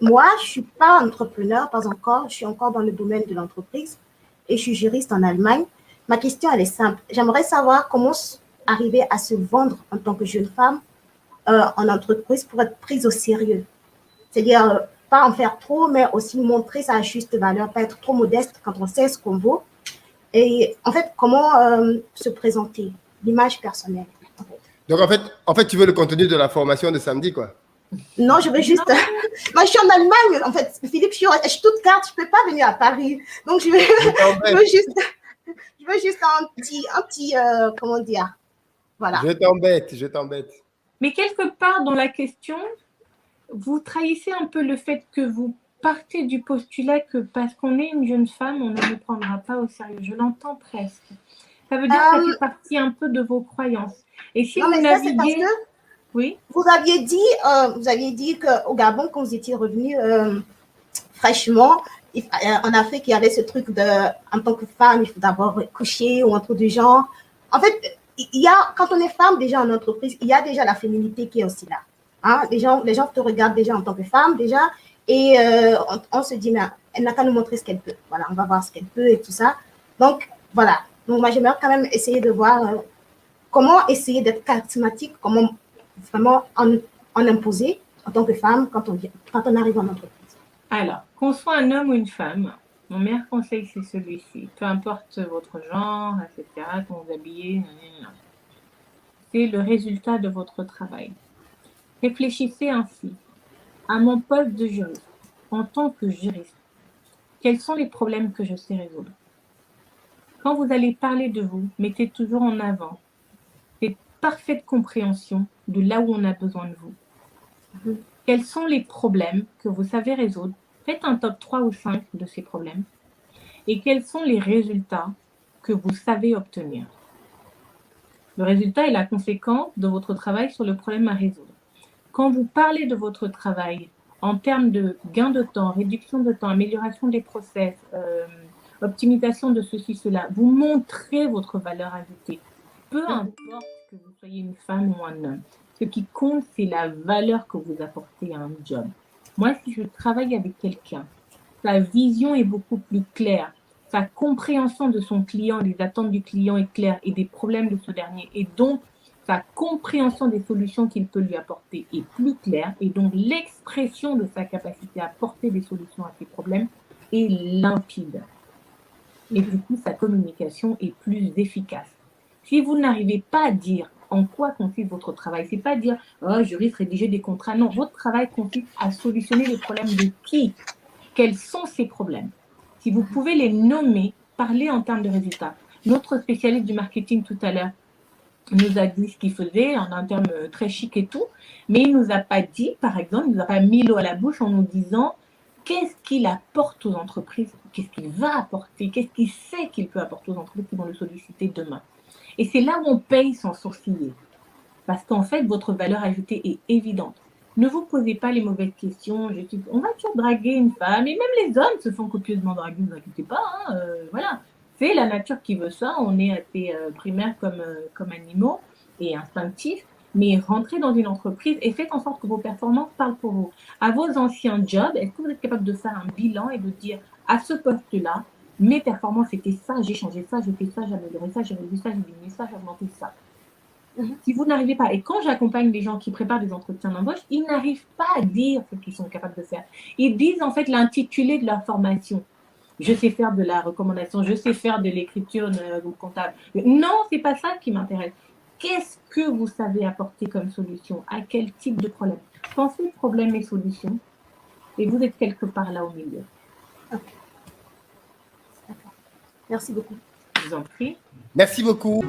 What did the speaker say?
moi, je ne suis pas entrepreneur, pas encore. Je suis encore dans le domaine de l'entreprise et je suis juriste en Allemagne. Ma question, elle est simple. J'aimerais savoir comment arriver à se vendre en tant que jeune femme en entreprise pour être prise au sérieux. C'est-à-dire, pas en faire trop, mais aussi montrer sa juste valeur, pas être trop modeste quand on sait ce qu'on vaut. Et en fait, comment se présenter, l'image personnelle. En fait. Donc, en fait, tu veux le contenu de la formation de samedi, quoi. Non, je veux juste. Moi, je suis en Allemagne, en fait. Philippe, je suis à Stuttgart, je ne peux pas venir à Paris. Donc, je veux juste un petit comment dire. Voilà. Je t'embête. Mais quelque part dans la question, vous trahissez un peu le fait que vous partez du postulat que parce qu'on est une jeune femme, on ne nous prendra pas au sérieux. Je l'entends presque. Ça veut dire que ça fait partie un peu de vos croyances. Et si non, vous mais ça, c'est parce que oui, vous aviez dit qu'au Gabon, quand vous étiez revenu fraîchement, en Afrique, il y avait ce truc en tant que femme, il faut d'abord coucher ou un truc du genre. En fait, quand on est femme déjà en entreprise, il y a déjà la féminité qui est aussi là. Hein? Les gens te regardent déjà en tant que femme déjà et on se dit, mais elle n'a qu'à nous montrer ce qu'elle peut. Voilà, on va voir ce qu'elle peut et tout ça. Donc, voilà. Donc, moi, j'aimerais quand même essayer de voir comment essayer d'être charismatique, comment vraiment en imposer en tant que femme quand on arrive en entreprise. Alors, qu'on soit un homme ou une femme, mon meilleur conseil, c'est celui-ci. Peu importe votre genre, etc., comment vous habillez, c'est le résultat de votre travail. Réfléchissez ainsi. À mon poste de juriste, en tant que juriste, quels sont les problèmes que je sais résoudre? Quand vous allez parler de vous, mettez toujours en avant cette parfaite compréhension de là où on a besoin de vous. Quels sont les problèmes que vous savez résoudre? Faites un top 3 ou 5 de ces problèmes. Et quels sont les résultats que vous savez obtenir? Le résultat est la conséquence de votre travail sur le problème à résoudre. Quand vous parlez de votre travail en termes de gain de temps, réduction de temps, amélioration des process, optimisation de ceci, cela, vous montrez votre valeur ajoutée. Peu importe que vous soyez une femme ou un homme. Ce qui compte, c'est la valeur que vous apportez à un job. Moi, si je travaille avec quelqu'un, sa vision est beaucoup plus claire. Sa compréhension de son client, des attentes du client est claire et des problèmes de ce dernier. Et donc, sa compréhension des solutions qu'il peut lui apporter est plus claire. Et donc, l'expression de sa capacité à apporter des solutions à ses problèmes est limpide. Et du coup, sa communication est plus efficace. Si vous n'arrivez pas à dire en quoi consiste votre travail, c'est pas dire « Oh, juriste, rédiger des contrats ». Non, votre travail consiste à solutionner les problèmes de qui? Quels sont ces problèmes? Si vous pouvez les nommer, parler en termes de résultats. Notre spécialiste du marketing tout à l'heure nous a dit ce qu'il faisait en un terme très chic et tout, mais il ne nous a pas dit, par exemple, il ne nous a pas mis l'eau à la bouche en nous disant qu'est-ce qu'il apporte aux entreprises, qu'est-ce qu'il va apporter, qu'est-ce qu'il sait qu'il peut apporter aux entreprises qui vont le solliciter demain. Et c'est là où on paye sans sourciller. Parce qu'en fait, votre valeur ajoutée est évidente. Ne vous posez pas les mauvaises questions. On va toujours draguer une femme, et même les hommes se font copieusement draguer, ne vous inquiétez pas. Voilà. C'est la nature qui veut ça. On est assez primaires comme animaux et instinctifs. Mais rentrez dans une entreprise et faites en sorte que vos performances parlent pour vous. À vos anciens jobs, est-ce que vous êtes capable de faire un bilan et de dire à ce poste-là, mes performances étaient ça, j'ai changé ça, j'ai fait ça, j'ai amélioré ça, j'ai réduit ça, j'ai diminué ça, j'ai augmenté ça. Si vous n'arrivez pas, et quand j'accompagne des gens qui préparent des entretiens d'embauche, ils n'arrivent pas à dire ce qu'ils sont capables de faire. Ils disent en fait l'intitulé de leur formation. Je sais faire de la recommandation, je sais faire de l'écriture comptable. Non, c'est pas ça qui m'intéresse. Qu'est-ce que vous savez apporter comme solution? À quel type de problème? Pensez problème et solution, et vous êtes quelque part là au milieu. Okay. Merci beaucoup. Je vous en prie. Merci beaucoup.